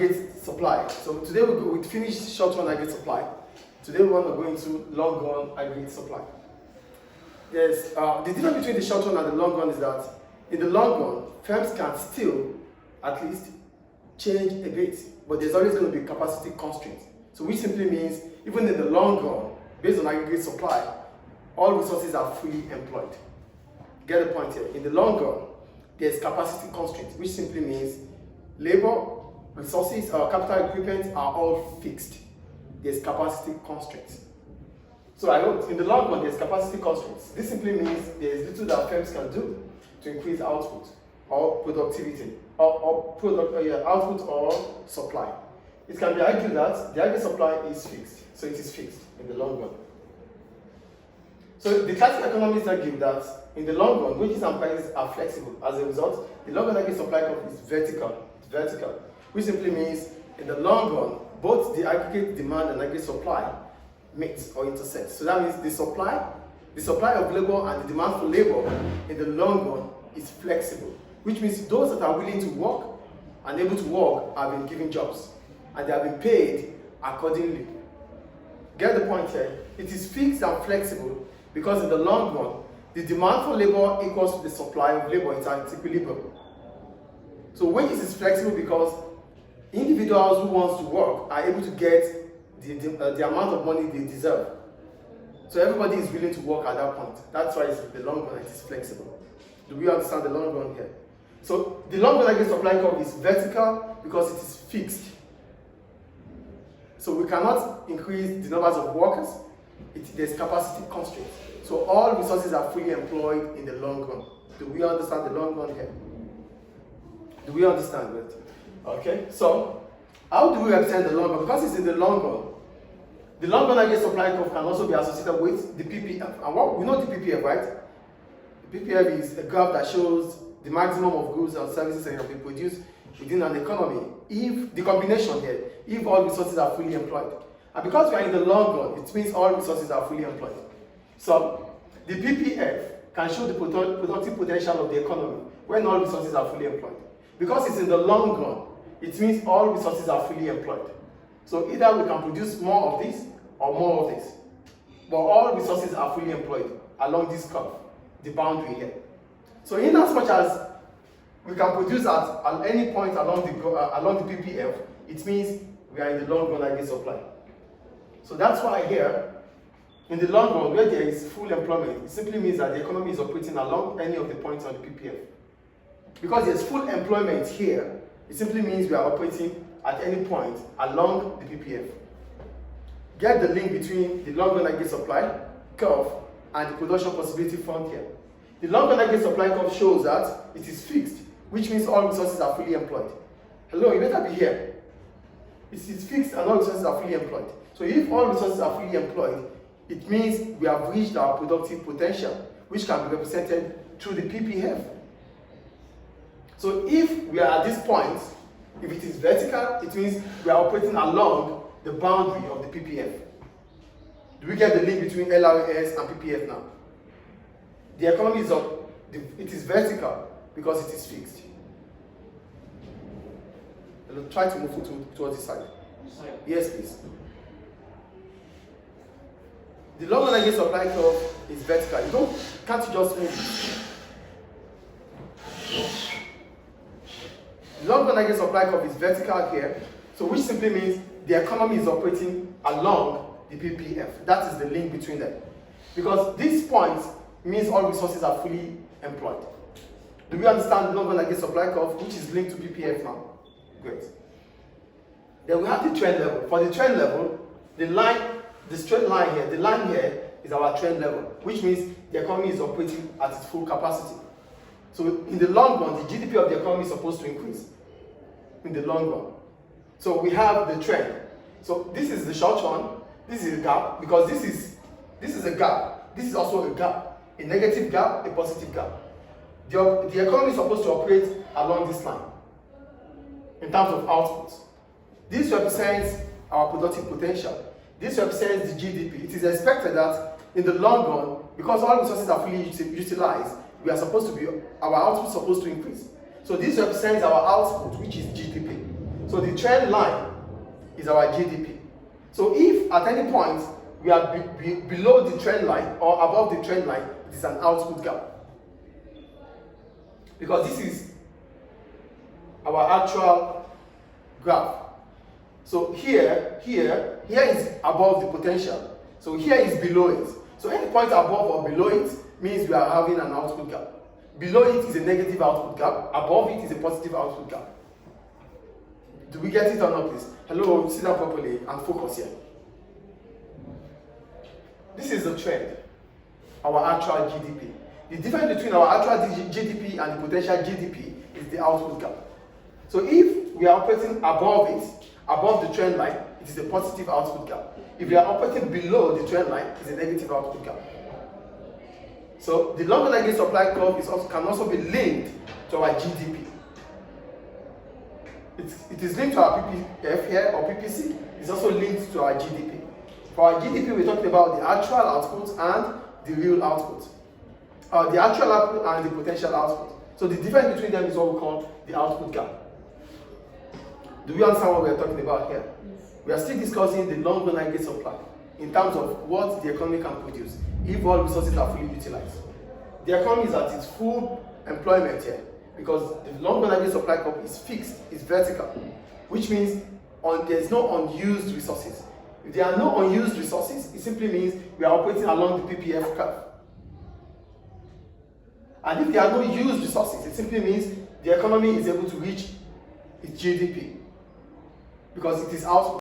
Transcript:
aggregate supply. So today we finished short-run aggregate supply. Today we want to go into long-run aggregate supply. Yes, the difference between the short run and the long run is that in the long run, firms can still at least change a bit, but there's always going to be capacity constraints. So which simply means even in the long run, based on aggregate supply, all resources are fully employed. Get the point here. In the long run, there's capacity constraints, which simply means labor, resources, capital equipment are all fixed. There's capacity constraints. So I know in the long run, there's capacity constraints. This simply means there's little that firms can do to increase output or productivity, or output or supply. It can be argued that the aggregate supply is fixed, so it is fixed in the long run. So the classical economists argue that in the long run, wages and prices are flexible. As a result, the long run aggregate supply curve is vertical, which simply means in the long run, both the aggregate demand and aggregate supply meet or intersect. So that means the supply of labor and the demand for labor in the long run is flexible, which means those that are willing to work and able to work have been given jobs and they have been paid accordingly. Get the point here? It is fixed and flexible because in the long run, the demand for labor equals to the supply of labor. It's at equilibrium. So wages is flexible because individuals who want to work are able to get the amount of money they deserve. So everybody is willing to work at that point. That's why it's the long run, it is flexible. Do we understand the long run here? So the long run aggregate supply curve is vertical because it is fixed. So we cannot increase the numbers of workers. There's capacity constraints. So all resources are fully employed in the long run. Do we understand the long run here? Do we understand it? Okay, so how do we represent the long run? Because it's in the long run. The long run aggregate supply curve can also be associated with the PPF. And what we know the PPF, right? The PPF is a graph that shows the maximum of goods and services that can be produced within an economy if the combination here, if all resources are fully employed. And because we are in the long run, it means all resources are fully employed. So the PPF can show the productive potential of the economy when all resources are fully employed. Because it's in the long run, it means all resources are fully employed. So either we can produce more of this or more of this. But all resources are fully employed along this curve, the boundary here. So in as much as we can produce at any point along the PPF, it means we are in the long run aggregate supply. So that's why here, in the long run, where there is full employment, it simply means that the economy is operating along any of the points on the PPF. Because there's full employment here, it simply means we are operating at any point along the PPF. Get the link between the long run aggregate supply curve and the production possibility frontier. The long run aggregate supply curve shows that it is fixed, which means all resources are fully employed. Hello, you better be here. It is fixed and all resources are fully employed. So if all resources are fully employed, it means we have reached our productive potential, which can be represented through the PPF. So if we are at this point, if it is vertical, it means we are operating along the boundary of the PPF. Do we get the link between LRS and PPF now? The economy is up, it is vertical because it is fixed. Try to move towards this side. Yes, please. The long run aggregate supply curve is vertical. Can't you just move? The long run aggregate supply curve is vertical here, so which simply means the economy is operating along the PPF. That is the link between them. Because this point means all resources are fully employed. Do we understand the long run aggregate supply curve, which is linked to PPF now? Great. Then we have the trend level. For the trend level, the straight line here, the line here is our trend level, which means the economy is operating at its full capacity. So in the long run, the GDP of the economy is supposed to increase in the long run. So we have the trend. So this is the short run, this is a gap, because this is a gap. This is also a gap, a negative gap, a positive gap. The economy is supposed to operate along this line in terms of output. This represents our productive potential. This represents the GDP. It is expected that in the long run, because all resources are fully utilized, our output is supposed to increase. So this represents our output, which is GDP. So the trend line is our GDP. So if at any point we are below the trend line or above the trend line, it is an output gap. Because this is our actual graph. So here is above the potential. So here is below it. So any point above or below it means we are having an output gap. Below it is a negative output gap. Above it is a positive output gap. Do we get it or not, please? Hello, sit down properly and focus here. This is the trend, our actual GDP. The difference between our actual GDP and the potential GDP is the output gap. So if we are operating above it, above the trend line, it is a positive output gap. If we are operating below the trend line, it is a negative output gap. So the long-run aggregate supply curve can also be linked to our GDP. It is linked to our PPF here or PPC. It's also linked to our GDP. For our GDP, we're talking about the actual output and the real output. The actual output and the potential output. So the difference between them is what we call the output gap. Do we understand what we're talking about here? Yes. We are still discussing the long-run aggregate supply in terms of what the economy can produce if all resources are fully utilized. The economy is at its full employment here because the long-run aggregate supply curve is fixed, it's vertical, which means there's no unused resources. If there are no unused resources, it simply means we are operating along the PPF curve. And if there are no used resources, it simply means the economy is able to reach its GDP because it is output.